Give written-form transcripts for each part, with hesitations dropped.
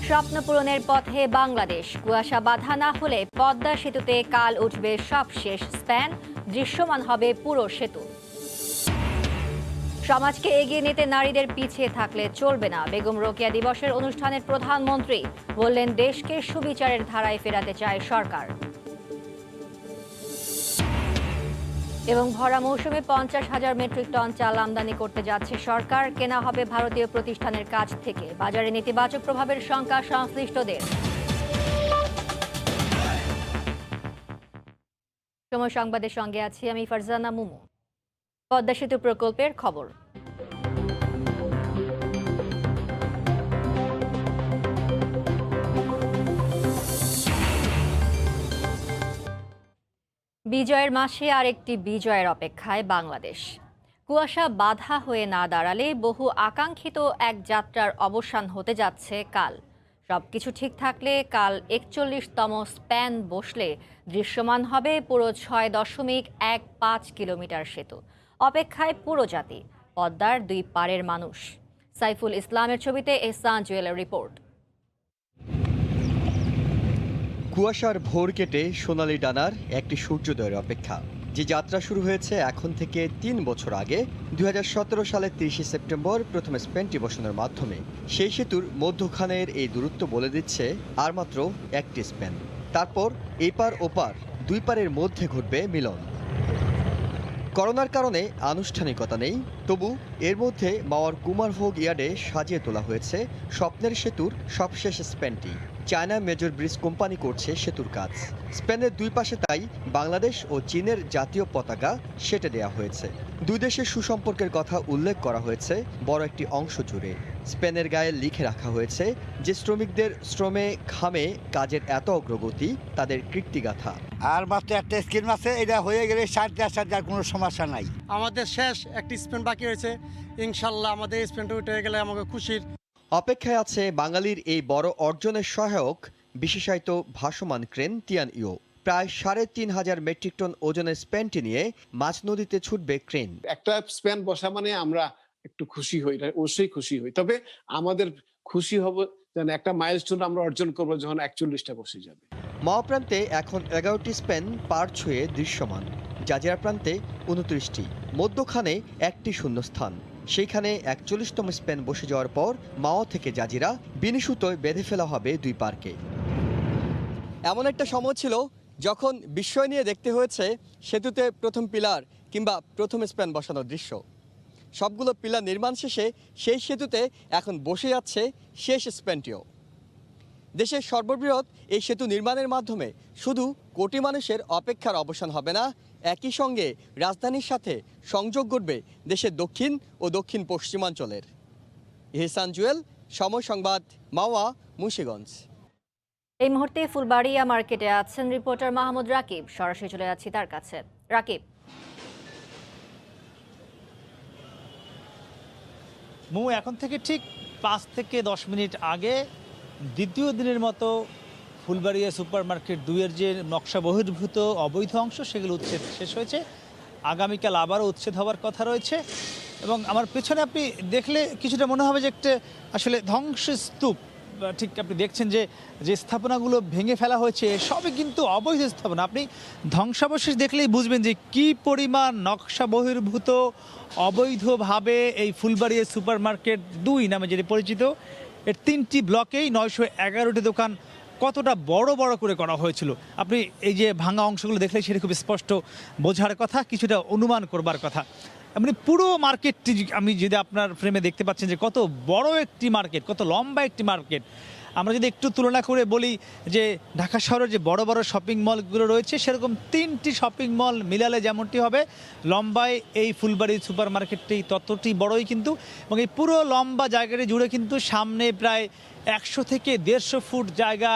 স্বপ্ন পূরণের পথে বাংলাদেশ। কুয়াশা বাধা না হলে পদ্মা সেতুতে কাল উঠবে সবশেষ স্প্যান, দৃশ্যমান হবে পুরো সেতু। সমাজকে এগিয়ে নিতে নারীদের পিছিয়ে থাকলে চলবে না। বেগম রোকেয়া দিবসের অনুষ্ঠানের প্রধানমন্ত্রী বললেন, দেশকে সুবিচারের ধারায় ফেরাতে চায় সরকার। এবং ভরা মৌসুমে 50,000 মেট্রিক টন চাল আমদানি করতে যাচ্ছে সরকার। কেনা হবে ভারতীয় প্রতিষ্ঠানের কাছ থেকে। বাজারে নেতিবাচক প্রভাবের শঙ্কা সংশ্লিষ্টদের। সময় সংবাদের সঙ্গে আছি আমি ফারজানা মুমু। পদ্মা সেতু প্রকল্পের খবর। বিজয়ের মাসে আরেকটি বিজয়ের অপেক্ষায় বাংলাদেশ। কুয়াশা বাধা হয়ে না দাঁড়ালে বহু আকাঙ্ক্ষিত এক যাত্রার অবসান হতে যাচ্ছে কাল। সবকিছু ঠিক থাকলে কাল 41তম স্প্যান বসলে দৃশ্যমান হবে পুরো 6.15 কিলোমিটার সেতু। অপেক্ষায় পুরো জাতি, পদ্মার দুই পাড়ের মানুষ। সাইফুল ইসলামের ছবিতে এহসান জুয়েলের রিপোর্ট। কুয়াশার ভোর কেটে সোনালি ডানার একটি সূর্যোদয়ের অপেক্ষা, যে যাত্রা শুরু হয়েছে এখন থেকে 3 বছর আগে 2017 সালের 30 সেপ্টেম্বর প্রথম স্প্যানটি বসানোর মাধ্যমে। সেই সেতুর মধ্যখানের এই দূরত্ব বলে দিচ্ছে আর মাত্র একটি স্প্যান। তারপর এপার ওপার দুই পারের মধ্যে ঘটবে মিলন। করোনার কারণে আনুষ্ঠানিকতা নেই, তবু এর মধ্যে মাওয়ার কুমারভোগ ইয়ার্ডে সাজিয়ে তোলা হয়েছে স্বপ্নের সেতুর সবশেষ স্প্যানটি। চায়না মেজর ব্রিজ কোম্পানি করছে সেতুর কাজ। স্পেনের দুই পাশে তাই বাংলাদেশ ও চীনের জাতীয় পতাকা সেটে দেওয়া হয়েছে। দুই দেশের সুসম্পর্কের কথা উল্লেখ করা হয়েছে বড় একটি অংশ জুড়ে। স্পেনের গায়ে লিখে রাখা হয়েছে যে শ্রমিকদের শ্রমে ঘামে কাজের এত অগ্রগতি তাদের কীর্তিগাথা। আর মাত্র একটা স্কিম আছে, এটা হয়ে গেলে সাথে আর কোনো সমস্যা নাই। আমাদের শেষ একটি স্পেন বাকি রয়েছে, ইনশাল্লাহ আমাদের স্পেনটা উঠে গেলে আমাকে খুশির। অপেক্ষায় আছে বাঙালির এই বড় অর্জনের সহায়ক বিশেষায়িত ভাসমান ক্রেন তিয়ান ইও। প্রায় 3,500 মেট্রিক টন ওজনের স্প্যানটি নিয়ে মাঝ নদীতে ছুটবে ক্রেন। একটা স্প্যান বসা মানে আমরা একটু খুশি হই, অবশ্যই খুশি হই। তবে আমাদের খুশি হব যেন একটা মাইলস্টোন আমরা অর্জন করবো যখন 41টা বসে যাবে। মাওয়া প্রান্তে এখন 11টি স্প্যান পার ছুঁয়ে দৃশ্যমান, জাজিরা প্রান্তে 29টি, মধ্যখানে একটি শূন্যস্থান। সেইখানে 41তম স্প্যান বসে যাওয়ার পর মাওয়া থেকে জাজিরা বিনি সুতোয় বেঁধে ফেলা হবে দুই পারকে। এমন একটা সময় ছিল যখন বিস্ময় নিয়ে দেখতে হয়েছে সেতুতে প্রথম পিলার কিংবা প্রথম স্প্যান বসানোর দৃশ্য। সবগুলো পিলার নির্মাণ শেষে সেই সেতুতে এখন বসে যাচ্ছে শেষ স্প্যানটিও। দেশের সর্ববৃহৎ এই সেতু নির্মাণের মাধ্যমে শুধু কোটি মানুষের অপেক্ষার অবসান হবে না, একই সঙ্গে রাজধানীর সাথে সংযোগ গড়বে দেশের দক্ষিণ ও দক্ষিণ পশ্চিমাঞ্চলের। এহসান জুয়েল, সময় সংবাদ, মাওয়া, মুন্সিগঞ্জ। এই মুহূর্তে ফুলবাড়িয়া মার্কেটে আছেন রিপোর্টার মাহমুদ রাকিব। সরাসরি চলে যাচ্ছি তার কাছে। রাকিব। এখন থেকে ঠিক 5 থেকে 10 মিনিট আগে দ্বিতীয় দিনের মতো ফুলবাড়িয়া সুপার মার্কেট 2-এর যে নকশা বহির্ভূত অবৈধ অংশ সেগুলো উচ্ছেদ শেষ হয়েছে। আগামীকাল আবারও উচ্ছেদ হওয়ার কথা রয়েছে। এবং আমার পেছনে আপনি দেখলে কিছুটা মনে হবে যে একটা আসলে ধ্বংসস্তূপ। ঠিক আপনি দেখছেন যে স্থাপনাগুলো ভেঙে ফেলা হয়েছে সবই কিন্তু অবৈধ স্থাপনা। আপনি ধ্বংসাবশেষ দেখলেই বুঝবেন যে কি পরিমাণ নকশা বহির্ভূত অবৈধভাবে এই ফুলবাড়িয়া সুপার মার্কেট 2 নামে যেটি পরিচিত, এর 3টি ব্লকেই 911টি দোকান কতটা বড় বড় করে করা হয়েছিল। আপনি এই যে ভাঙা অংশগুলো দেখলে সেটা খুব স্পষ্ট বোঝার কথা, কিছুটা অনুমান করবার কথা। মানে পুরো মার্কেটটি আমি যদি আপনার ফ্রেমে দেখতে পাচ্ছেন যে কত বড় একটি মার্কেট, কত লম্বা একটি মার্কেট। আমরা যদি একটু তুলনা করে বলি যে ঢাকা শহরের যে বড় বড় শপিং মলগুলো রয়েছে সেরকম 3টি শপিং মল মিলালে যেমনটি হবে, লম্বায় এই ফুলবাড়ি সুপার মার্কেটটি ততটি বড়ই কিন্তু। এবং এই পুরো লম্বা জায়গাটি জুড়ে কিন্তু সামনে প্রায় 100 থেকে 150 ফুট জায়গা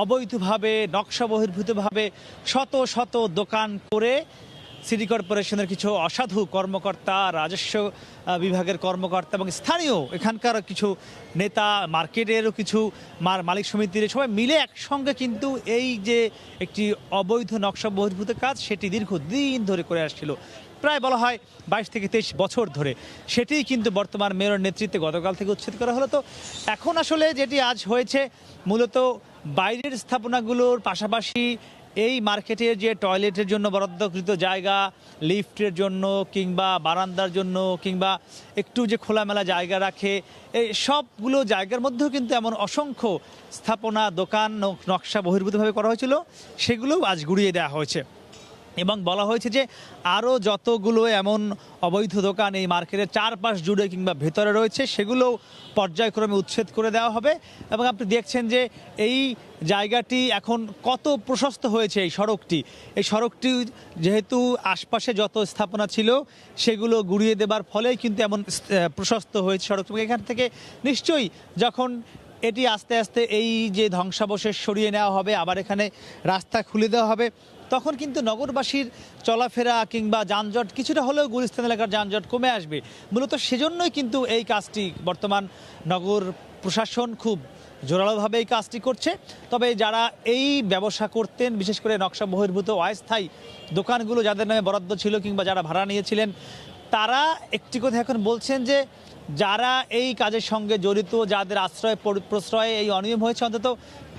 অবৈধভাবে নকশা বহির্ভূতভাবে শত শত দোকান করে সিটি কর্পোরেশনের কিছু অসাধু কর্মকর্তা, রাজস্ব বিভাগের কর্মকর্তা এবং স্থানীয় এখানকার কিছু নেতা, মার্কেটেরও কিছু মালিক সমিতির সবাই মিলে একসঙ্গে কিন্তু এই যে একটি অবৈধ নকশা বহির্ভূত কাজ সেটি দীর্ঘদিন ধরে করে আসছিল। প্রায় বলা হয় 22 থেকে 23 বছর ধরে, সেটিই কিন্তু বর্তমান মেয়রের নেতৃত্বে গতকাল থেকে উচ্ছেদ করা হলো। তো এখন আসলে যেটি আজ হয়েছে মূলত বাইরের স্থাপনাগুলোর পাশাপাশি এই মার্কেটের যে টয়লেটের জন্য বরাদ্দকৃত জায়গা, লিফটের জন্য কিংবা বারান্দার জন্য কিংবা একটু যে খোলামেলা জায়গা রাখে, এই সবগুলো জায়গার মধ্যেও কিন্তু এমন অসংখ্য স্থাপনা, দোকান নকশা বহির্ভূতভাবে করা হয়েছিল, সেগুলোও আজ গুড়িয়ে দেওয়া হয়েছে। এবং বলা হয়েছে যে আরও যতগুলো এমন অবৈধ দোকান এই মার্কেটের চারপাশ জুড়ে কিংবা ভেতরে রয়েছে, সেগুলো পর্যায়ক্রমে উচ্ছেদ করে দেওয়া হবে। এবং আপনি দেখছেন যে এই জায়গাটি এখন কত প্রশস্ত হয়েছে। এই সড়কটি যেহেতু আশপাশে যত স্থাপনা ছিল সেগুলো গুড়িয়ে দেবার ফলেই কিন্তু এমন প্রশস্ত হয়েছে সড়কটি। এখান থেকে নিশ্চয়ই যখন এটি আস্তে আস্তে এই যে ধ্বংসাবশেষ সরিয়ে নেওয়া হবে, আবার এখানে রাস্তা খুলে দেওয়া হবে, তখন কিন্তু নগরবাসীর চলাফেরা কিংবা যানজট কিছুটা হলেও গুলিস্তান এলাকার যানজট কমে আসবে। মূলত সেজন্যই কিন্তু এই কাজটি বর্তমান নগর প্রশাসন খুব জোরালোভাবে এই কাজটি করছে। তবে যারা এই ব্যবসা করতেন, বিশেষ করে নকশা বহির্ভূত অস্থায়ী দোকানগুলো যাদের নামে বরাদ্দ ছিল কিংবা যারা ভাড়া নিয়েছিলেন, তারা একটি কথা এখন বলছেন যে যারা এই কাজের সঙ্গে জড়িত, যাদের আশ্রয় প্রশ্রয়ে এই অনিয়ম হয়েছে, অন্তত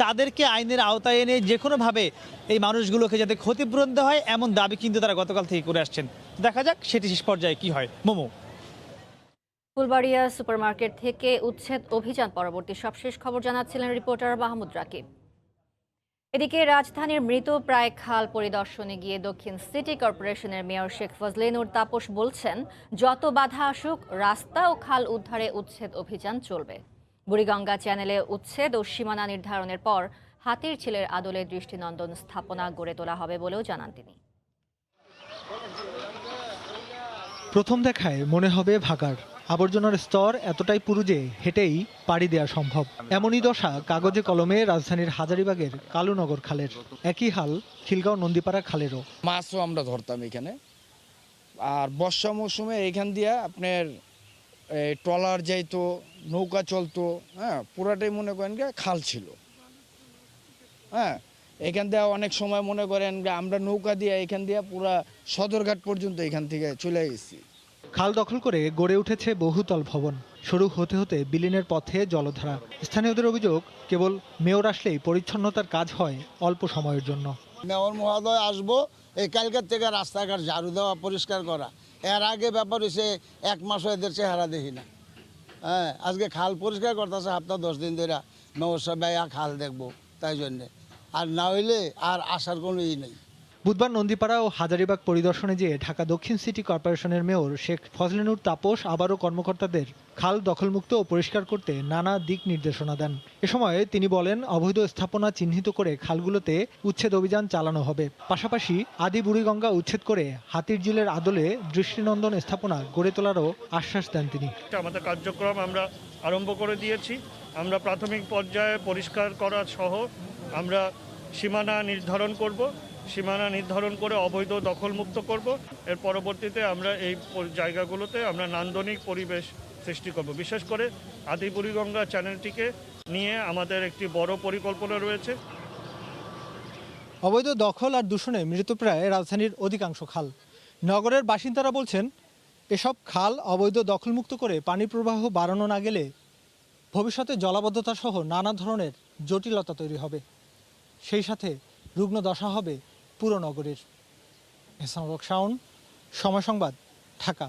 তাদেরকে আইনের আওতায় এনে যে কোনোভাবে এই মানুষগুলোকে যাতে ক্ষতিপূরণ দেওয়া হয়, এমন দাবি কিন্তু তারা গতকাল থেকে করে আসছেন। দেখা যাক সেটি শেষ পর্যায়ে কি হয়। মোমো, ফুলবাড়িয়া সুপারমার্কেট থেকে উচ্ছেদ অভিযান পরবর্তী সবশেষ খবর জানাচ্ছিলেন রিপোর্টার মাহমুদ রাকিব। এদিকে রাজধানীর মৃত প্রায় খাল পরিদর্শনে গিয়ে দক্ষিণ সিটি কর্পোরেশনের মেয়র শেখ ফজলেনুর তাপস বলছেন, যত বাধা আসুক রাস্তা ও খাল উদ্ধারে উচ্ছেদ অভিযান চলবে। বুড়িগঙ্গা চ্যানেলে উচ্ছেদ ও সীমানা নির্ধারণের পর হাতির ঝিলের আদলে দৃষ্টিনন্দন স্থাপনা গড়ে তোলা হবে বলেও জানান তিনি। প্রথম দেখায় মনে হবে ভাগাড়, আবর্জনার স্তর এতটাই পুরু যে হেঁটেই পাড়ি দেওয়া সম্ভব। এমনই দশা কাগজে কলমে রাজধানীর হাজারীবাগের কালুনগর খালের। একই হাল খিলগাঁও নন্দীপাড়া খালেরও। মাছও আমরা ধরতাম এখানে। আর বর্ষা মৌসুমে এখান দিয়ে আপনার ট্রলার যাইতো, নৌকা চলতো, হ্যাঁ, পুরাটাই মনে করেন খাল ছিল। হ্যাঁ, এখান দিয়ে অনেক সময় মনে করেন আমরা নৌকা দিয়ে এখান দিয়ে পুরা সদরঘাট পর্যন্ত এখান থেকে চলে গেছি। খাল দখল করে গড়ে উঠেছে বহুতল ভবন, শুরু হতে হতে বিলীনের পথে জলধারা। স্থানীয়দের অভিযোগ, কেবল মেয়র আসলেই পরিচ্ছন্নতার কাজ হয় অল্প সময়ের জন্য। মেয়র মহোদয় আসবো, এই কালকের থেকে রাস্তাঘাট ঝাড়ু দেওয়া, পরিষ্কার করা। এর আগে ব্যাপার হয়েছে 1 মাসও এদের চেহারা দেখি না। হ্যাঁ, আজকে খাল পরিষ্কার করতেছে সপ্তাহ 10 দিন ধরে। মেয়র সাহেব খাল দেখবো, তাই জন্যে। আর না হইলে আর আসার কোনো নেই। বুধবার নন্দীপাড়া ও হাজারীবাগ পরিদর্শনে যেয়ে ঢাকা দক্ষিণ সিটি কর্পোরেশনের মেয়র শেখ ফজলেনুর তাপস আবারও কর্মকর্তাদের খাল দখলমুক্ত ও পরিষ্কার করতে নানা দিক নির্দেশনা দেন। এ সময় তিনি বলেন, অবৈধ স্থাপনা চিহ্নিত করে খালগুলোতে উচ্ছেদ অভিযান চালানো হবে। পাশাপাশি আদি বুড়িগঙ্গা উচ্ছেদ করে হাতির ঝিলের আদলে দৃষ্টিনন্দন স্থাপনা গড়ে তোলারও আশ্বাস দেন তিনি। আমাদের কার্যক্রম আমরা আরম্ভ করে দিয়েছি। আমরা প্রাথমিক পর্যায়ে পরিষ্কার করা সহ আমরা সীমানা নির্ধারণ করব। সীমানা নির্ধারণ করে অবৈধ দখলমুক্ত করব। এর পরবর্তীতে আমরা এই জায়গাগুলোতে আমরা নান্দনিক পরিবেশ সৃষ্টি করব। বিশেষ করে আদি বুড়িগঙ্গা চ্যানেলটিকে নিয়ে আমাদের একটি বড় পরিকল্পনা রয়েছে। অবৈধ দখল আর দূষণে মৃতপ্রায় রাজধানীর অধিকাংশ খাল। নগরের বাসিন্দারা বলছেন, এসব খাল অবৈধ দখলমুক্ত করে পানি প্রবাহ বাড়ানো না গেলে ভবিষ্যতে জলাবদ্ধতা সহ নানা ধরনের জটিলতা তৈরি হবে। সেই সাথে রুগ্ন দশা হবে পুরো নগরীর। শাওন, সময় সংবাদ, ঢাকা।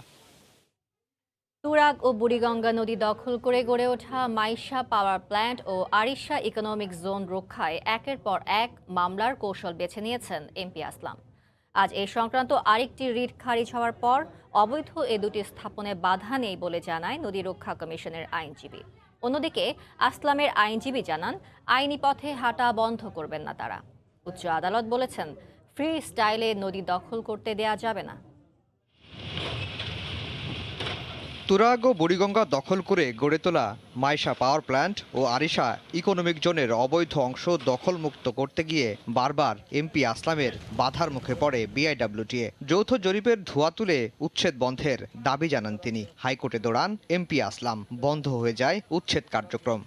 তুরাগ ও বুড়িগঙ্গা নদী দখল করে গড়ে ওঠা মাইশা পাওয়ার প্ল্যান্ট ও আরিশা ইকোনমিক জোন রক্ষায় একের পর এক মামলার কৌশল বেছে নিয়েছেন এমপি আসলাম। আজ এই সংক্রান্ত আরেকটি রিট খারিজ হওয়ার পর অবৈধ এ দুটি স্থাপনে বাধা নেই বলে জানায় নদী রক্ষা কমিশনের আইনজীবী। অন্যদিকে আসলামের আইনজীবী জানান, আইনি পথে হাঁটা বন্ধ করবেন না তারা। উচ্চ আদালত বলেছেন, ফ্রি স্টাইলে নদী দখল করতে দেয়া যাবে না। তুরাগ ও বুড়িগঙ্গা দখল করে গড়ে তোলা মাইশা পাওয়ার প্ল্যান্ট ও আরিশা ইকোনমিক জোনের অবৈধ অংশ দখলমুক্ত করতে গিয়ে বারবার এমপি আসলামের বাধার মুখে পড়ে বিআইডব্লিউটিএ। যৌথ জরিপের ধোঁয়া তুলে উচ্ছেদ বন্ধের দাবি জানান তিনি। হাইকোর্টে দৌড়ান এমপি আসলাম, বন্ধ হয়ে যায় উচ্ছেদ কার্যক্রম।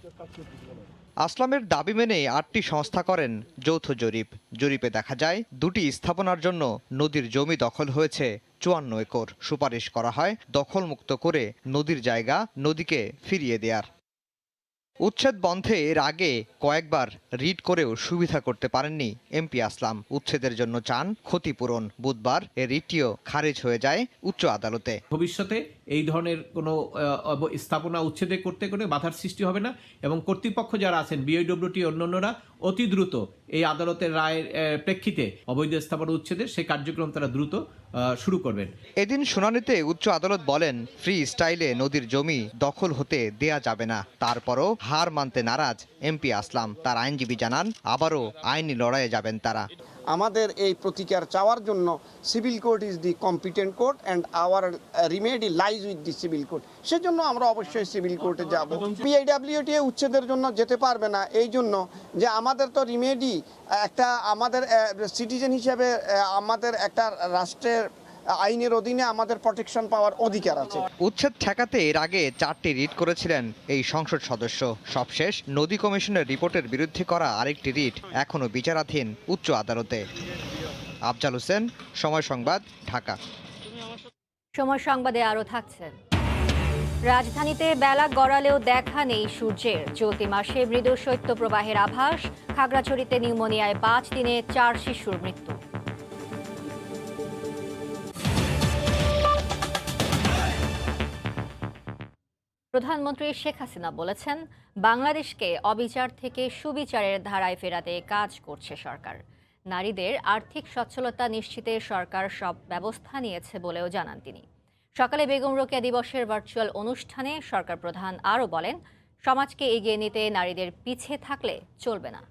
আসলামের দাবি মেনে 8টি সংস্থা করেন যৌথ জরিপ। জরিপে দেখা যায় 2টি স্থাপনার জন্য নদীর জমি দখল হয়েছে 54 একর। সুপারিশ করা হয় দখলমুক্ত করে নদীর জায়গা নদীকে ফিরিয়ে দেয়ার। উচ্ছেদ বন্ধে এর আগে কয়েকবার রিট করেও সুবিধা করতে পারেননি এমপি আসলাম। উচ্ছেদের জন্য চান ক্ষতিপূরণ। বুধবার এ রিটটিও খারিজ হয়ে যায় উচ্চ আদালতে। ভবিষ্যতে এই ধরনের কোনো স্থাপনা উচ্ছেদে করতে কোনো বাধার সৃষ্টি হবে না এবং কর্তৃপক্ষ যারা আছেন বিআইডব্লিউটি অন্যান্যরা অতি দ্রুত এই আদালতের রায়ের প্রেক্ষিতে অবৈধ স্থাপনা উচ্ছেদের সেই কার্যক্রম তারা দ্রুত শুরু করবেন। এদিন শুনানিতে উচ্চ আদালত বলেন ফ্রি স্টাইলে নদীর জমি দখল হতে দেয়া যাবে না। তারপরও হার মানতে নারাজ এমপি আসলাম। তার আইনজীবী জানান আবারও আইনি লড়াইয়ে যাবেন তারা। আমাদের এই প্রতিকার চাওয়ার জন্য civil court is the competent court and our remedy lies with the civil court. সেজন্য আমরা অবশ্যই সিভিল কোর্টে যাব। বিআইডব্লিউটি উচ্ছেদের জন্য যেতে পারবে না এই জন্য যে আমাদের তো রিমেডি একটা আমাদের সিটিজেন হিসেবে আমাদের একটা রাষ্ট্রের আইনের অধীনে আমাদের প্রটেকশন পাওয়ার অধিকার আছে। উচ্ছেদ ঠেকাতে এর আগে 4টি রিট করেছিলেন এই সংসদ সদস্য। সবশেষ নদী কমিশনের রিপোর্টের বিরুদ্ধে করা আরেকটি রিট এখনো বিচারাধীন উচ্চ আদালতে। আফজাল হোসেন, সময় সংবাদ, ঢাকা। সময় সংবাদে আরও থাকছে। রাজধানীতে বেলা গড়ালেও দেখা নেই সূর্যের। চলতি মাসে মৃদু শৈত্যপ্রবাহের আভাস। খাগড়াছড়িতে নিউমোনিয়ায় 5 দিনে 4 শিশুর মৃত্যু। প্রধানমন্ত্রী শেখ হাসিনা বলেছেন বাংলাদেশকে অবিচার থেকে সুবিচারের ধারায় ফেরাতে কাজ করছে সরকার। নারীদের আর্থিক সচ্ছলতা নিশ্চিতে সরকার সব ব্যবস্থা নিয়েছে বলেও জানান তিনি। সকালে বেগম রোকেয়া দিবসের ভার্চুয়াল অনুষ্ঠানে সরকার প্রধান আরও বলেন সমাজকে এগিয়ে নিতে নারীদের পিছিয়ে থাকলে চলবে না।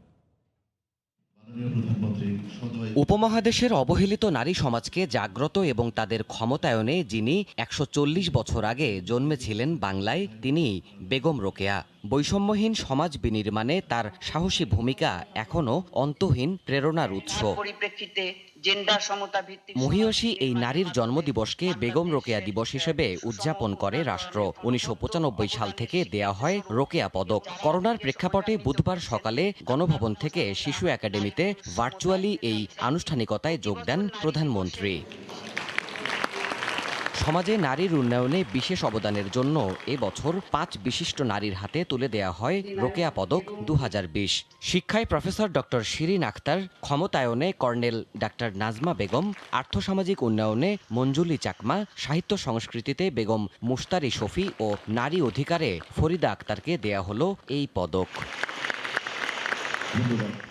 উপমহাদেশের অবহেলিত নারী সমাজকে জাগ্রত এবং তাদের ক্ষমতায়নে যিনি 140 বছর আগে জন্মেছিলেন বাংলায়, তিনি বেগম রোকেয়া। বৈষম্যহীন সমাজ বিনির্মাণে তার সাহসী ভূমিকা এখনো অন্তহীন প্রেরণার উৎস। মহিয়সী এই নারীর জন্মদিবসকে বেগম রোকেয়া দিবস হিসেবে উদযাপন করে রাষ্ট্র। 1995 সাল থেকে দেয়া হয় রোকেয়া পদক। করোনার প্রেক্ষাপটে বুধবার সকালে গণভবন থেকে শিশু একাডেমিতে ভার্চুয়ালি এই আনুষ্ঠানিকতায় যোগ দেন প্রধানমন্ত্রী। সমাজে নারীর উন্নয়নে বিশেষ অবদানের জন্য এবছর 5 বিশিষ্ট নারীর হাতে তুলে দেয়া হয় রোকেয়া পদক 2020। শিক্ষায় প্রফেসর ডক্টর শিরিন আক্তার, ক্ষমতায়নে কর্নেল ডাক্তার নাজমা বেগম, আর্থসামাজিক উন্নয়নে মঞ্জুলি চাকমা, সাহিত্য সংস্কৃতিতে বেগম মুস্তারি শফি ও নারী অধিকারে ফরিদা আক্তারকে দেয়া হলো এই পদক।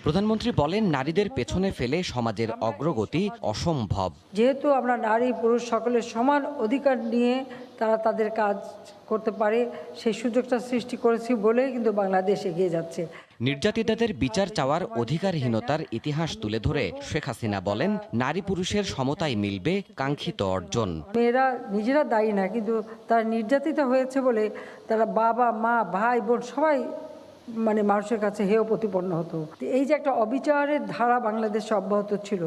প্রধানমন্ত্রী বলেন নারীদের পেছনে ফেলে সমাজের অগ্রগতি অসম্ভব। যেহেতু আমরা নারী পুরুষ সকলের সমান অধিকার নিয়ে তারা তাদের কাজ করতে পারে সেই সুযোগটা সৃষ্টি করেছি বলেই কিন্তু বাংলাদেশ এগিয়ে যাচ্ছে। নির্যাতিতাদের বিচার চাওয়ার অধিকারহীনতার ইতিহাস তুলে ধরে শেখ হাসিনা বলেন নারী পুরুষের সমতায় মিলবে কাঙ্ক্ষিত অর্জন। মেয়েরা নিজেরা দায়ী না, কিন্তু তারা নির্যাতিত হয়েছে বলে তারা বাবা মা ভাই বোন সবাই মানুষের কাছে হেয় প্রতিপন্ন হতো। এই যে একটা অবিচারের ধারা বাংলাদেশে অব্যাহত ছিল,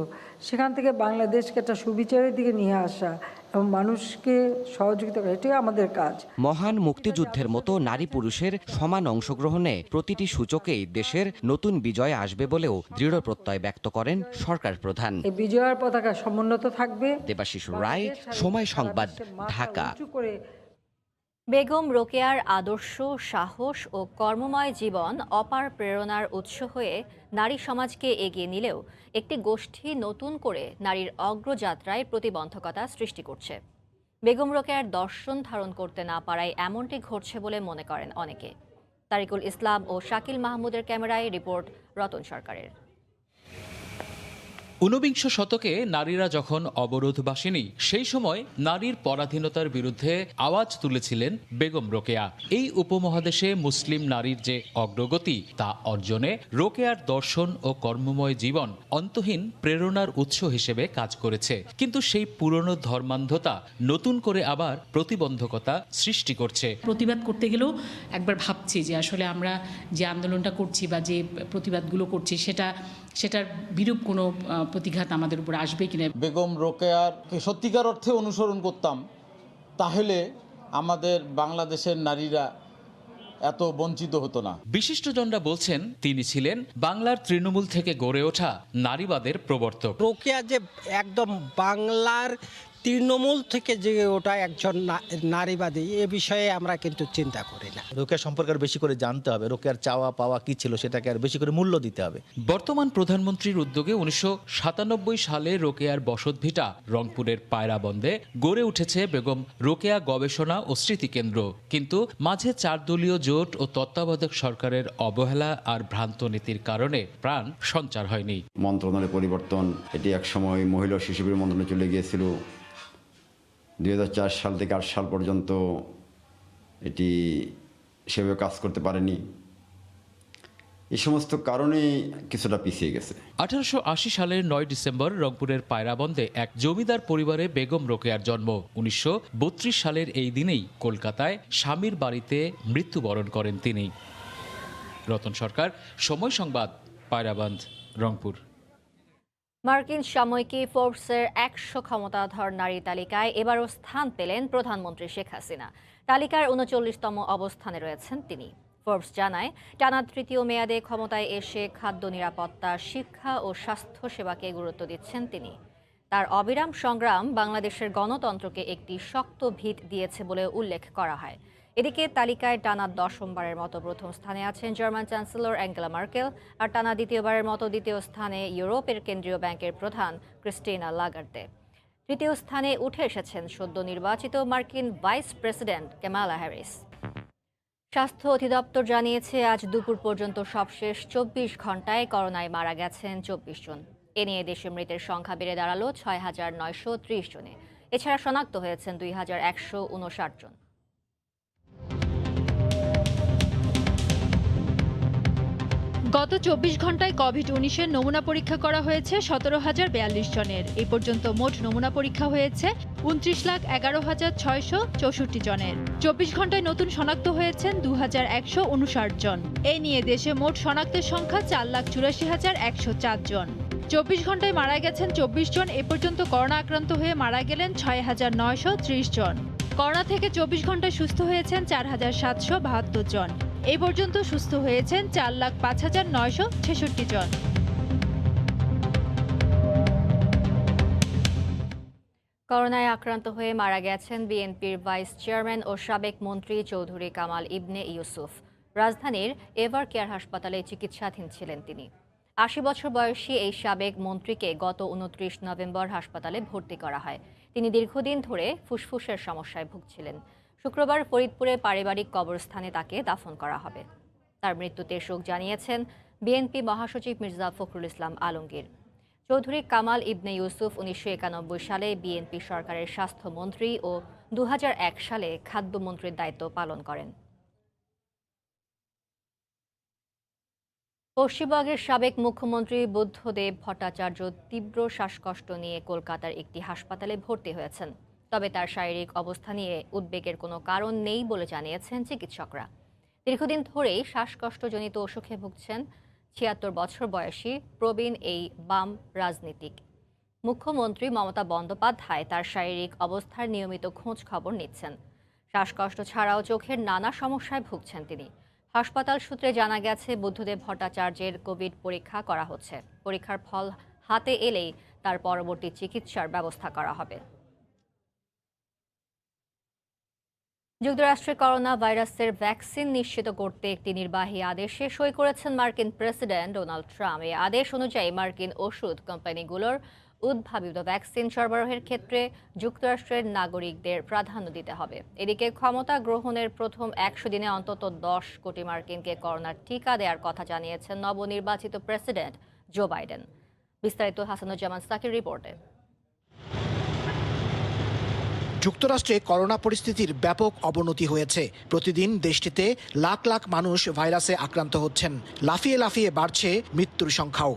সেখান থেকে বাংলাদেশকে একটা সুবিচারের দিকে নিয়ে আসা এবং মানুষকে সহযোগিতা করা, এটাই আমাদের কাজ। মহান মুক্তিযুদ্ধের মতো নারী পুরুষের সমান অংশগ্রহণে প্রতিটি সূচকেই দেশের নতুন বিজয় আসবে বলেও দৃঢ় প্রত্যয় ব্যক্ত করেন সরকার প্রধান। এই বিজয়ের পতাকা সমুন্নত থাকবে। দেবাশিস রায়, সময় সংবাদ, ঢাকা। বেগম রোকেয়ার আদর্শ, সাহস ও কর্মময় জীবন অপার প্রেরণার উৎস হয়ে নারী সমাজকে এগিয়ে নিলেও একটি গোষ্ঠী নতুন করে নারীর অগ্রযাত্রায় প্রতিবন্ধকতা সৃষ্টি করছে। বেগম রোকেয়ার দর্শন ধারণ করতে না পারায় এমনটি ঘটছে বলে মনে করেন অনেকে। তারিকুল ইসলাম ও শাকিল মাহমুদের ক্যামেরায় রিপোর্ট রতন সরকারের। 19বিংশ শতকে নারীরা যখন অবরোধবাসিনী, সেই সময় নারীর পরাধীনতার বিরুদ্ধে আওয়াজ তুলেছিলেন বেগম রোকেয়া। এই উপমহাদেশে মুসলিম নারীর যে অগ্রগতি তা অর্জনে রোকেয়ার দর্শন ও কর্মময় জীবন অন্তহীন প্রেরণার উৎস হিসেবে কাজ করেছে। কিন্তু সেই পুরনো ধর্মান্ধতা নতুন করে আবার প্রতিবন্ধকতা সৃষ্টি করছে। প্রতিবাদ করতে গেলেও একবার ভাবছি যে আসলে আমরা যে আন্দোলনটা করছি বা যে প্রতিবাদগুলো করছি সেটার বিরূপ কোনো প্রতিঘাত আমাদের উপর আসবে কিনা। বেগম রোকেয়ারকে সত্যিকার অর্থে অনুসরণ করতাম, তাহলে আমাদের বাংলাদেশের নারীরা এত বঞ্চিত হতো না। বিশিষ্টজনরা বলছেন তিনি ছিলেন বাংলার তৃণমূল থেকে গড়ে ওঠা নারীবাদের প্রবর্তক। রোকেয়া যে একদম বাংলার তৃণমূল থেকে যে ওটা একজন নারীবাদী এ বিষয়ে আমরা কিন্তু চিন্তা করি না। রোকেয়া সম্পর্কে আরো বেশি করে জানতে হবে, রোকেয়ার চাওয়া পাওয়া কি ছিল সেটাকে আর বেশি করে মূল্য দিতে হবে। বর্তমান প্রধানমন্ত্রীর উদ্যোগে 1997 সালে রোকেয়ার বসতভিটা রংপুরের পায়রাবন্দে গড়ে উঠেছে বেগম রোকেয়া গবেষণা ও স্মৃতি কেন্দ্র। কিন্তু মাঝে 4 দলীয় জোট ও তত্ত্বাবধায়ক সরকারের অবহেলা আর ভ্রান্ত নীতির কারণে প্রাণ সঞ্চার হয়নি। মন্ত্রণালয়ের পরিবর্তন, এটি একসময় মহিলা ও শিশু মন্ত্রণালয়ে চলে গিয়েছিল। 2004 সাল থেকে 8 সাল পর্যন্ত এটি সেভাবে কাজ করতে পারেনি। এই সমস্ত কারণে কিছুটা পিছিয়ে গেছে। 1880 সালের 9 ডিসেম্বর রংপুরের পায়রাবন্দে এক জমিদার পরিবারে বেগম রোকেয়ার জন্ম। 1932 সালের এই দিনেই কলকাতায় স্বামীর বাড়িতে মৃত্যুবরণ করেন তিনি। রতন সরকার, সময় সংবাদ, পায়রাবন্দ, রংপুর। মার্কিন সাময়িকী ফোর্বসের 100 ক্ষমতাধর নারী তালিকায় এবারও স্থান পেলেন প্রধানমন্ত্রী শেখ হাসিনা। তালিকার 39তম অবস্থানে রয়েছেন তিনি। ফোর্বস জানায়, টানা 3য় মেয়াদে ক্ষমতায় এসে খাদ্য নিরাপত্তা, শিক্ষা ও স্বাস্থ্য সেবাকে গুরুত্ব দিচ্ছেন তিনি। তার অবিরাম সংগ্রাম বাংলাদেশের গণতন্ত্রকে একটি শক্ত ভিত দিয়েছে বলে উল্লেখ করা হয়। এদিকে তালিকায় টানা 10মবারের মতো প্রথম স্থানে আছেন জার্মান চ্যান্সেলর অ্যাঙ্গেলা মার্কেল, আর টানা দ্বিতীয়বারের মতো দ্বিতীয় স্থানে ইউরোপের কেন্দ্রীয় ব্যাংকের প্রধান ক্রিস্টিনা লাগার্দে। তৃতীয় স্থানে উঠে এসেছেন সদ্য নির্বাচিত মার্কিন ভাইস প্রেসিডেন্ট কামালা হ্যারিস। স্বাস্থ্য অধিদপ্তর জানিয়েছে, আজ দুপুর পর্যন্ত সবশেষ 24 ঘন্টায় করোনায় মারা গেছেন 24 জন। এ নিয়ে দেশে মৃতের সংখ্যা বেড়ে দাঁড়ালো 6,930 জনে। এছাড়া শনাক্ত হয়েছেন 2,159 জন। গত 24 ঘন্টায় কোভিড-19 নমুনা পরীক্ষা করা হয়েছে 17,042 জনের। এই পর্যন্ত মোট নমুনা পরীক্ষা হয়েছে 29,11,664 জনের। 24 ঘন্টায় নতুন শনাক্ত হয়েছেন 2,159 জন। এই নিয়ে দেশে মোট শনাক্তের সংখ্যা 4,84,104 জন। 24 ঘন্টায় মারা গেছেন 24 জন। এ পর্যন্ত করোনা আক্রান্ত হয়ে মারা গেলেন 6,930 জন। করোনা থেকে 24 ঘন্টায় সুস্থ হয়েছেন 4,772 জন। এই পর্যন্ত সুস্থ হয়েছেন 4,05,966 জন। করোনায় আক্রান্ত হয়ে মারা গেছেন বিএনপির ভাইস চেয়ারম্যান ও সাবেক মন্ত্রী চৌধুরী কামাল ইবনে ইউসুফ। রাজধানীর এভার কেয়ার হাসপাতালে চিকিৎসাধীন ছিলেন তিনি। 80 বছর বয়সী এই সাবেক মন্ত্রীকে গত 29 নভেম্বর হাসপাতালে ভর্তি করা হয়। তিনি দীর্ঘদিন ধরে ফুসফুসের সমস্যায় ভুগছিলেন। শুক্রবার ফরিদপুরে পারিবারিক কবরস্থানে তাকে দাফন করা হবে। তার মৃত্যুতে শোক জানিয়েছেন বিএনপি মহাসচিব মির্জা ফখরুল ইসলাম আলমগীর। চৌধুরী কামাল ইবনে ইউসুফ 1991 সালে বিএনপি সরকারের স্বাস্থ্যমন্ত্রী ও 2001 সালে খাদ্যমন্ত্রীর দায়িত্ব পালন করেন। পশ্চিমবঙ্গের সাবেক মুখ্যমন্ত্রী বুদ্ধদেব ভট্টাচার্য তীব্র শ্বাসকষ্ট নিয়ে কলকাতার একটি হাসপাতালে ভর্তি হয়েছেন। তবে তার শারীরিক অবস্থা নিয়ে উদ্বেগের কোনো কারণ নেই বলে জানিয়েছেন চিকিৎসকরা। দীর্ঘদিন ধরেই শ্বাসকষ্টজনিত অসুখে ভুগছেন 76 বছর বয়সী প্রবীণ এই বাম রাজনীতিক। মুখ্যমন্ত্রী মমতা বন্দ্যোপাধ্যায় তার শারীরিক অবস্থার নিয়মিত খোঁজ খবর নিচ্ছেন। শ্বাসকষ্ট ছাড়াও চোখের নানা সমস্যায় ভুগছেন তিনি। হাসপাতাল সূত্রে জানা গেছে, বুদ্ধদেব ভট্টাচার্যের কোভিড পরীক্ষা করা হচ্ছে। পরীক্ষার ফল হাতে এলেই তার পরবর্তী চিকিৎসার ব্যবস্থা করা হবে। যুক্তরাষ্ট্রে করোনা ভাইরাসের ভ্যাকসিন নিশ্চিত করতে একটি নির্বাহী আদেশে সই করেছেন মার্কিন প্রেসিডেন্ট ডোনাল্ড ট্রাম্প। এই আদেশ অনুযায়ী মার্কিন ওষুধ কোম্পানিগুলোর উদ্ভাবিত ভ্যাকসিন সরবরাহের ক্ষেত্রে যুক্তরাষ্ট্রের নাগরিকদের প্রাধান্য দিতে হবে। এদিকে ক্ষমতা গ্রহণের প্রথম 100 দিনে অন্তত 10 কোটি মার্কিনকে করোনার টিকা দেওয়ার কথা জানিয়েছেন নবনির্বাচিত প্রেসিডেন্ট জো বাইডেন। বিস্তারিত হাসানুজ্জামান সাকির রিপোর্টে। যুক্তরাষ্ট্রে করোনা পরিস্থিতির ব্যাপক অবনতি হয়েছে। প্রতিদিন দেশটিতে লাখ লাখ মানুষ ভাইরাসে আক্রান্ত হচ্ছেন। লাফিয়ে লাফিয়ে বাড়ছে মৃত্যুর সংখ্যাও।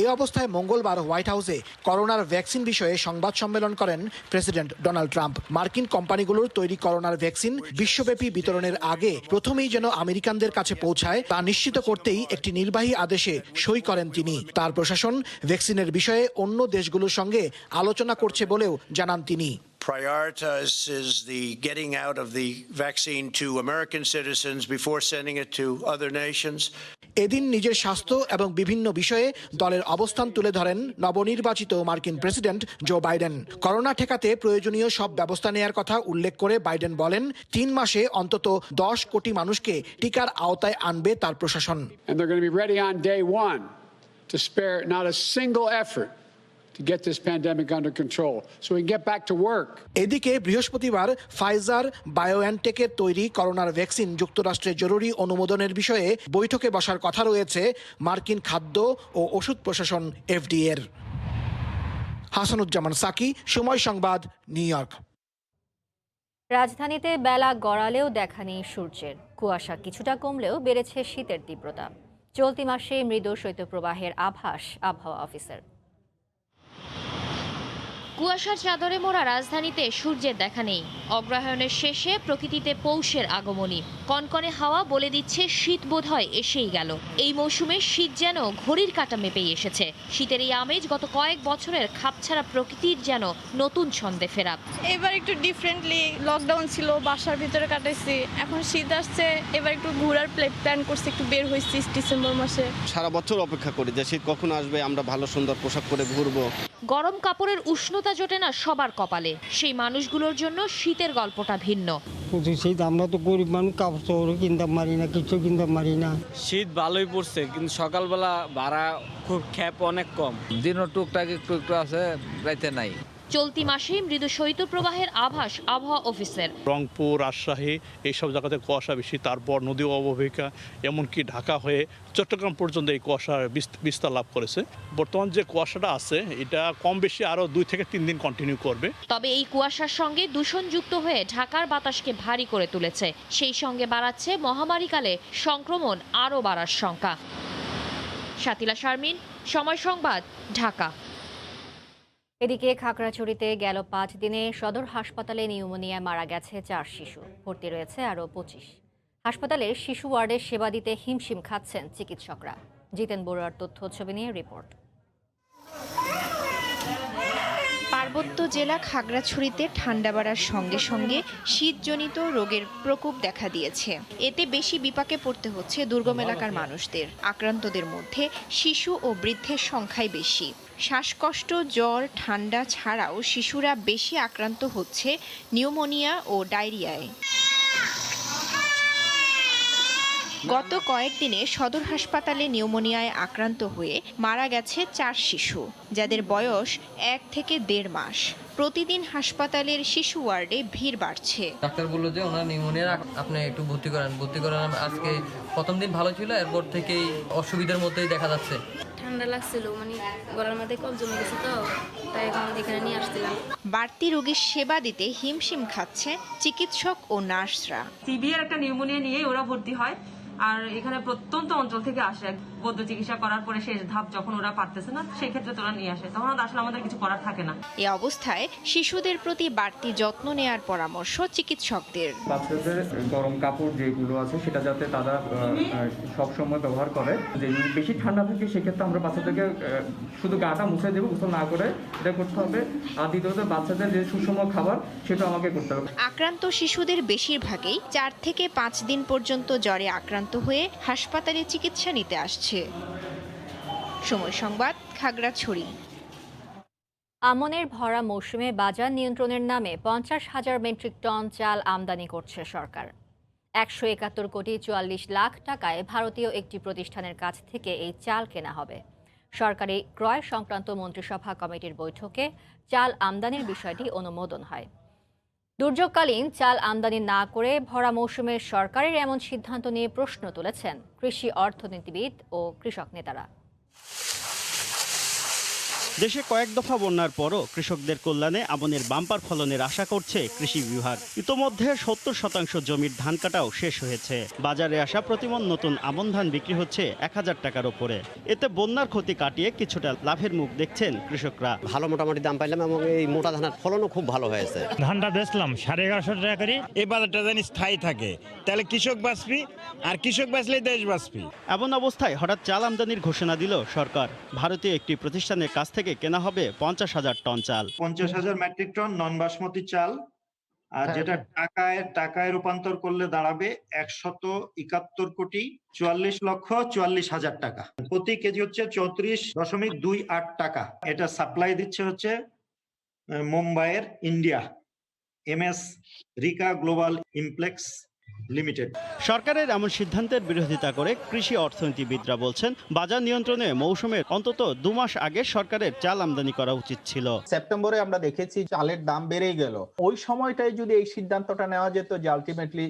এই অবস্থায় মঙ্গলবার হোয়াইট হাউসে করোনার ভ্যাকসিন বিষয়ে সংবাদ সম্মেলন করেন প্রেসিডেন্ট ডোনাল্ড ট্রাম্প। মার্কিন কোম্পানিগুলোর তৈরি করোনার ভ্যাকসিন বিশ্বব্যাপী বিতরণের আগে প্রথমেই যেন আমেরিকানদের কাছে পৌঁছায় তা নিশ্চিত করতেই একটি নির্বাহী আদেশে সই করেন তিনি। তার প্রশাসন ভ্যাকসিনের বিষয়ে অন্য দেশগুলোর সঙ্গে আলোচনা করছে বলেও জানান তিনি। Prioritizes the getting out of the vaccine to American citizens before sending it to other nations. এদিন নিজের স্বাস্থ্য এবং বিভিন্ন বিষয়ে দলের অবস্থান তুলে ধরেন নবনির্বাচিত মার্কিন প্রেসিডেন্ট জো বাইডেন। করোনা ঠেকাতে প্রয়োজনীয় সব ব্যবস্থা নেয়ার কথা উল্লেখ করে বাইডেন বলেন, 3 মাসে অন্তত 10 কোটি মানুষকে টিকার আওতায় আনবে তার প্রশাসন। And they're going to be ready on day one to spare not a single effort to get this pandemic under control so we can get back to work. এদিকে বৃহস্পতিবার ফাইজার বায়োএনটেকের তৈরি করোনার ভ্যাকসিন যুক্তরাষ্ট্রের জরুরি অনুমোদনের বিষয়ে বৈঠকে বসার কথা রয়েছে মার্কিন খাদ্য ও ওষুধ প্রশাসন FDA-র। হাসানুজ্জামান সাকি, সময় সংবাদ, নিউ ইয়র্ক। রাজধানীতে বেলা গড়ালেও দেখা নেই সূর্যের। কুয়াশা কিছুটা কমলেও বেড়েছে শীতের তীব্রতা। চলতি মাসে মৃদু শৈত্যপ্রবাহের আভাস আবহাওয়া অফিসের। কুয়াশার চাদরে মোড়া রাজধানীতে সূর্যের দেখা নেই। অগ্রহায়ণের শেষে প্রকৃতিতে পৌষের আগমনী। কনকনে হাওয়া বলে দিচ্ছে শীত বোধহয় এসেই গেল। এই মৌসুমে শীত যেন ঘড়ির কাঁটা মেপেই এসেছে। শীতের এই আমেজ গত কয়েক বছরের খাপছাড়া প্রকৃতির যেন নতুন ছন্দে ফেরা। এবার একটু ডিফারেন্টলি, লকডাউন ছিল, বাসার ভিতরে কাটাইছি, এখন শীত আসছে, এবার একটু ঘোরার প্ল্যান করছি, একটু বের হয়েছি ডিসেম্বর মাসে। সারা বছর অপেক্ষা করি যে শীত কখন আসবে, আমরা ভালো সুন্দর পোশাক পরে ঘুরবো। গরম কাপড়ের উষ্ণতা জোটে না সবার কপালে। সেই মানুষগুলোর জন্য শীতের গল্পটা ভিন্ন। শীত, আমরা তো গরিব মানুষ, কাপড় চোপড় কিনতে পারি না, কিছু কিনতে পারি না। শীত ভালোই পড়ছে, কিন্তু সকালবেলা ভাড়া খুব খ্যাপ অনেক কম। দিনও টুকটাক একটু আছে, রাইতে নাই। চলতি মাসেই মৃদু শৈত্যপ্রবাহের আভাস আবহাওয়া অফিসের। রংপুর, রাজশাহী এইসব জায়গাতে কুয়াশা বেশি, তারপর নদী অববাহিকা এমনকি ঢাকা হয়ে চট্টগ্রাম পর্যন্ত এই কুয়াশার বিস্তার লাভ করেছে। বর্তমান যে কুয়াশাটা আছে এটা কম বেশি আরও 2 থেকে 3 দিন কন্টিনিউ করবে। তবে এই কুয়াশার সঙ্গে দূষণযুক্ত হয়ে ঢাকার বাতাসকে ভারী করে তুলেছে। সেই সঙ্গে বাড়াচ্ছে মহামারীকালে সংক্রমণ আরও বাড়ার শঙ্কা। শাতিলা শারমিন, সময় সংবাদ, ঢাকা। এদিকে খাগড়াছড়িতে গেল 5 দিনে সদর হাসপাতালে নিউমোনিয়ায় মারা গেছে 4 শিশু। ভর্তি রয়েছে আরও 25। হাসপাতালের শিশু ওয়ার্ডে সেবা দিতে হিমশিম খাচ্ছেন চিকিৎসকরা। জিতেন বড়ুয়ার তথ্য ছবি নিয়ে রিপোর্ট। পার্বত্য জেলা খাগড়াছড়িতে ঠান্ডা বাড়ার সঙ্গে সঙ্গে শীতজনিত রোগের প্রকোপ দেখা দিয়েছে। এতে বেশি বিপাকে পড়তে হচ্ছে দুর্গম এলাকার মানুষদের। আক্রান্তদের মধ্যে শিশু ও বৃদ্ধের সংখ্যাই বেশি। শ্বাসকষ্ট, জ্বর, ঠান্ডা ছাড়াও শিশুরা বেশি আক্রান্ত হচ্ছে নিউমোনিয়া ও ডায়রিয়ায়। গত কয়েকদিনে সদর হাসপাতালে নিউমোনিয়ায় আক্রান্ত হয়ে মারা গেছে 4 শিশু, যাদের বয়স 1 থেকে 1.5 মাস। প্রতিদিন হাসপাতালের শিশু ওয়ার্ডে ভিড় বাড়ছে। ডাক্তার বললো যে ওনার নিউমোনিয়া, আপনি একটু ভর্তি করান। আজকে প্রথম দিন ভালো ছিল, এরপর থেকেই অসুবিধার মধ্যেই দেখা যাচ্ছে। ঠান্ডা লাগছিল, মানে গলার মধ্যে কফ জমে গেছে, তো তাই এখন এখানে নিয়ে আসছিলাম। বাড়তি রোগীর সেবা দিতে হিমশিম খাচ্ছে চিকিৎসক ও নার্সরা। সিভিয়ার একটা নিউমোনিয়া নিয়ে ওরা ভর্তি হয়, আর এখানে প্রত্যন্ত অঞ্চল থেকে আসে। বৈদ্য চিকিৎসা করার পরে শেষ ধাপ যখন ওরা পারতেছে না, সেই ক্ষেত্রে তোরা নিয়ে আসে, তখন আসলে আমাদের কিছু করার থাকে না। এই অবস্থায় শিশুদের প্রতি বাড়তি যত্ন নেয়ার পরামর্শ চিকিৎসকদের। বাচ্চাদের গরম কাপড় যেগুলো আছে সেটা যাতে তারা সবসময় ব্যবহার করে। যে বেশি ঠান্ডা থাকে সেক্ষেত্রে আমরা বাচ্চাদেরকে শুধু গাটা মুছে দেবো, গোসল না করে এটা করতে হবে। আর দ্বিতীয়ত বাচ্চাদের যে সুষম খাবার সেটা আমাকে করতে হবে। আক্রান্ত শিশুদের বেশিরভাগই 4 থেকে 5 দিন পর্যন্ত জ্বরে আক্রান্ত হয়ে হাসপাতালে চিকিৎসা নিতে আসছে। সময় সংবাদ, খাগড়াছড়ি। আমনের ভরা মৌসুমে বাজার নিয়ন্ত্রণের নামে 50,000 মেট্রিক টন চাল আমদানি করছে সরকার। 171 কোটি 44 লাখ টাকায় ভারতীয় একটি প্রতিষ্ঠানের কাছ থেকে এই চাল কেনা হবে। সরকারি ক্রয় সংক্রান্ত মন্ত্রিসভা কমিটির বৈঠকে চাল আমদানির বিষয়টি অনুমোদন হয়। দুর্যোগকালীন চাল আমদানি না করে ভরা মৌসুমে সরকারের এমন সিদ্ধান্ত নিয়ে প্রশ্ন তুলেছেন কৃষি অর্থনীতিবিদ ও কৃষক নেতারা। দেশে কয়েক দফা বন্যার পরও কৃষকদের কল্যাণে আমনের বাম্পার ফলনের আশা করছে কৃষি বিভাগ। ইতোমধ্যে 70% জমির ধান কাটাও শেষ হয়েছে। বাজারে আসা প্রতিমণ নতুন আমন ধান বিক্রি হচ্ছে 1000 টাকার ওপরে। এতে বন্যার ক্ষতি কাটিয়ে কিছুটা লাভের মুখ দেখছেন কৃষকরা। ভালো মোটামুটি দাম পাইলাম এবং এই মোটা ধানের ফলনও খুব ভালো হয়েছে। ধানটা বেচলাম 1150 টাকা করে। এই বাজারটা জানি স্থায়ী থাকে, তাহলে কৃষক বাঁচবি, আর কৃষক বাঁচলে দেশ বাঁচবি। এমন অবস্থায় হঠাৎ চাল আমদানির ঘোষণা দিল সরকার। ভারতীয় একটি প্রতিষ্ঠানের কাছ থেকে কেনা হবে 50,000 টন চাল। 50,000 মেট্রিক টন নন বাসমতি চাল আর যেটা টাকায় রূপান্তর করলে দাঁড়াবে 171,44,44,000 টাকা। প্রতি কেজি হচ্ছে 34.28 টাকা। এটা সাপ্লাই দিচ্ছে হচ্ছে মুম্বাইয়ের ইন্ডিয়া MS রিকা গ্লোবাল ইমপ্লেক্স লিমিটেড। সরকারের এমন সিদ্ধান্তের বিরোধিতা করে কৃষি অর্থনীতিবিদরা বলছেন, বাজার নিয়ন্ত্রণে মৌসুমের অন্তত 2 মাস আগে সরকারের চাল আমদানি করা উচিত ছিল। সেপ্টেম্বরে আমরা দেখেছি চালের দাম বেড়ে গেল। ওই সময়টায় যদি এই সিদ্ধান্তটা নেওয়া যেত যে আলটিমেটলি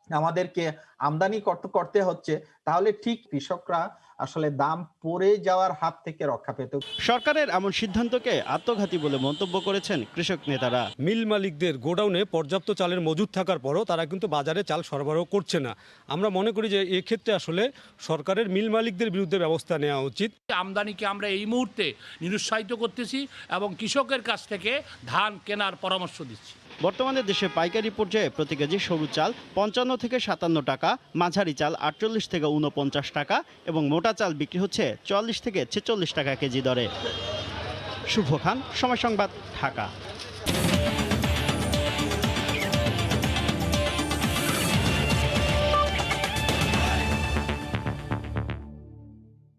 আমাদেরকে আমদানি করতে হচ্ছে, তাহলে ঠিক কৃষকরা আসলে দাম পড়ে যাওয়ার হাত থেকে রক্ষা পেত। সরকারের এমন সিদ্ধান্তকে আত্মঘাতী বলে মন্তব্য করেছেন কৃষক নেতারা। মিল মালিকদের গোডাউনে পর্যাপ্ত চালের মজুদ থাকার পরও তারা কিন্তু বাজারে চাল সরবরাহ করছে না। আমরা মনে করি যে এক্ষেত্রে আসলে সরকারের মিল মালিকদের বিরুদ্ধে ব্যবস্থা নেওয়া উচিত। আমদানিকে আমরা এই মুহূর্তে নিরুৎসাহিত করতেছি এবং কৃষকের কাছ থেকে ধান কেনার পরামর্শ দিচ্ছি। বর্তমানে দেশে পাইকারি পর্যায়ে প্রতি কেজি সরু চাল 55 থেকে 57 টাকা, মাঝারি চাল 48 থেকে 49 টাকা এবং মোটা চাল বিক্রি হচ্ছে 44 থেকে 46 টাকা কেজি দরে। শুভ খান, সময় সংবাদ, ঢাকা।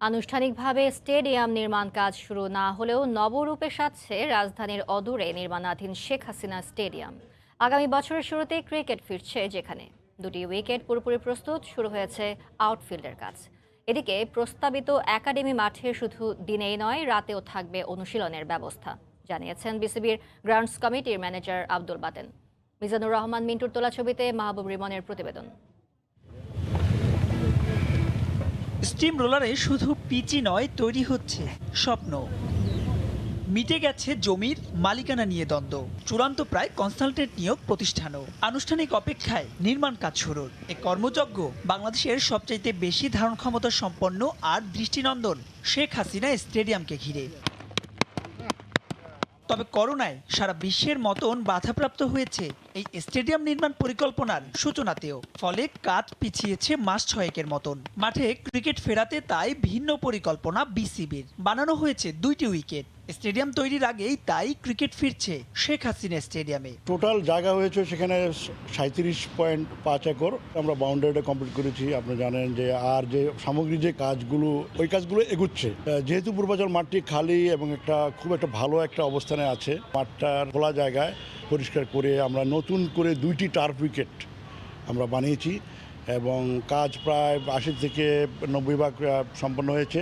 আনুষ্ঠানিকভাবে স্টেডিয়াম নির্মাণ কাজ শুরু না হলেও নবরূপে সাজছে রাজধানীর অদূরে নির্মাণাধীন শেখ হাসিনা স্টেডিয়াম। আগামী বছরের শুরুতে ক্রিকেট ফিরছে যেখানে 2টি উইকেট পুরোপুরি প্রস্তুত, শুরু হয়েছে আউটফিল্ডের কাজ। এদিকে প্রস্তাবিত একাডেমি মাঠে শুধু দিনেই নয়, রাতেও থাকবে অনুশীলনের ব্যবস্থা, জানিয়েছেন বিসিবির গ্রাউন্ডস কমিটির ম্যানেজার আব্দুল বাতেন। মিজানুর রহমান মিন্টুর তোলা ছবিতে মাহবুব রিমনের প্রতিবেদন। স্টিম রোলারে শুধু পিচই নয়, তৈরি হচ্ছে স্বপ্ন। মিটে গেছে জমির মালিকানা নিয়ে দ্বন্দ্ব, চূড়ান্ত প্রায় কনসালটেন্ট নিয়োগ প্রতিষ্ঠানও। আনুষ্ঠানিক অপেক্ষায় নির্মাণ কাজ শুরুর। এ কর্মযজ্ঞ বাংলাদেশের সবচাইতে বেশি ধারণ ক্ষমতা সম্পন্ন আর দৃষ্টিনন্দন শেখ হাসিনা স্টেডিয়ামকে ঘিরে। তবে করোনায় সারা বিশ্বের মতন বাধাপ্রাপ্ত হয়েছে এই স্টেডিয়াম নির্মাণ পরিকল্পনার সূচনাতেও, ফলে কাজ পিছিয়েছে মাস 6 মতন। মাঠে ক্রিকেট ফেরাতে তাই ভিন্ন পরিকল্পনা বিসিবির। বানানো হয়েছে 2টি উইকেট। স্টেডিয়াম তৈরির আগেই তাই ক্রিকেট ফিরছে শেখ হাসিনা স্টেডিয়ামে। টোটাল জায়গা হয়েছে সেখানে 37.5 একর। আমরা বাউন্ডারিটা কমপ্লিট করেছি। আপনি জানেন যে আর যে সামগ্রিক যে কাজগুলো, ওই কাজগুলো এগুচ্ছে। যেহেতু পূর্বাচল মাঠটি খালি এবং খুব একটা ভালো একটা অবস্থানে আছে, মাঠটার খোলা জায়গায় পরিষ্কার করে আমরা নতুন করে 2টি টার্ফ উইকেট আমরা বানিয়েছি এবং কাজ প্রায় 80 থেকে 90 ভাগ সম্পন্ন হয়েছে।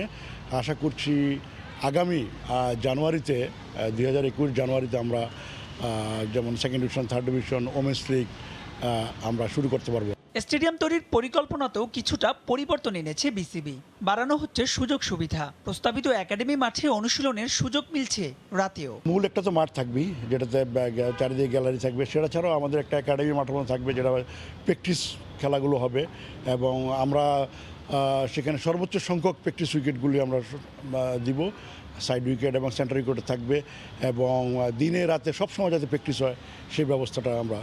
আশা করছি আগামী জানুয়ারিতে 2021 জানুয়ারিতে আমরা যেমন 2nd division, 3rd division, women's league আমরা শুরু করতে পারবো। স্টেডিয়াম তৈরির পরিকল্পনাতেও কিছুটা পরিবর্তন এনেছে বিসিবি। বাড়ানো হচ্ছে সুযোগ সুবিধা। প্রস্তাবিত একাডেমি মাঠে অনুশীলনের সুযোগ মিলছে রাতেও। মূল একটা তো মাঠ থাকবেই, যেটাতে চারিদিকে গ্যালারি থাকবে। সেটা ছাড়াও আমাদের একটা একাডেমি মাঠ থাকবে, যেটা প্র্যাকটিস খেলাগুলো হবে এবং আমরা সেখানে সর্বোচ্চ সংখ্যক প্র্যাকটিস উইকেটগুলি আমরা দিব। সাইড উইকেট এবং সেন্টার উইকেট থাকবে এবং দিনে রাতে সবসময় যাতে প্র্যাকটিস হয় সেই ব্যবস্থাটা আমরা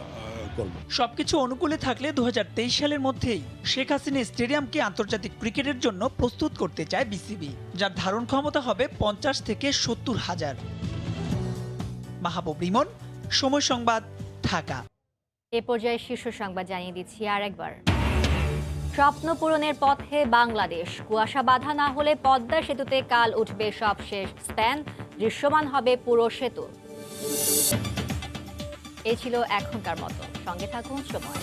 করব। সবকিছু অনুকূলে থাকলে 2023 সালের মধ্যেই শেখ হাসিনা স্টেডিয়ামকে আন্তর্জাতিক ক্রিকেটের জন্য প্রস্তুত করতে চায় বিসিবি, যার ধারণ ক্ষমতা হবে 50 থেকে 70 হাজার। মাহবুব রিমন, সময় সংবাদ, ঢাকা। এ পর্যায়ে শীর্ষ সংবাদ জানিয়ে দিচ্ছি আরেকবার। স্বপ্ন পূরণের পথে বাংলাদেশ। কুয়াশা বাধা না হলে পদ্মা সেতুতে কাল উঠবে সবশেষ স্প্যান, দৃশ্যমান হবে পুরো সেতু। এই ছিল এখনকার মতো, সঙ্গে থাকুন সময়।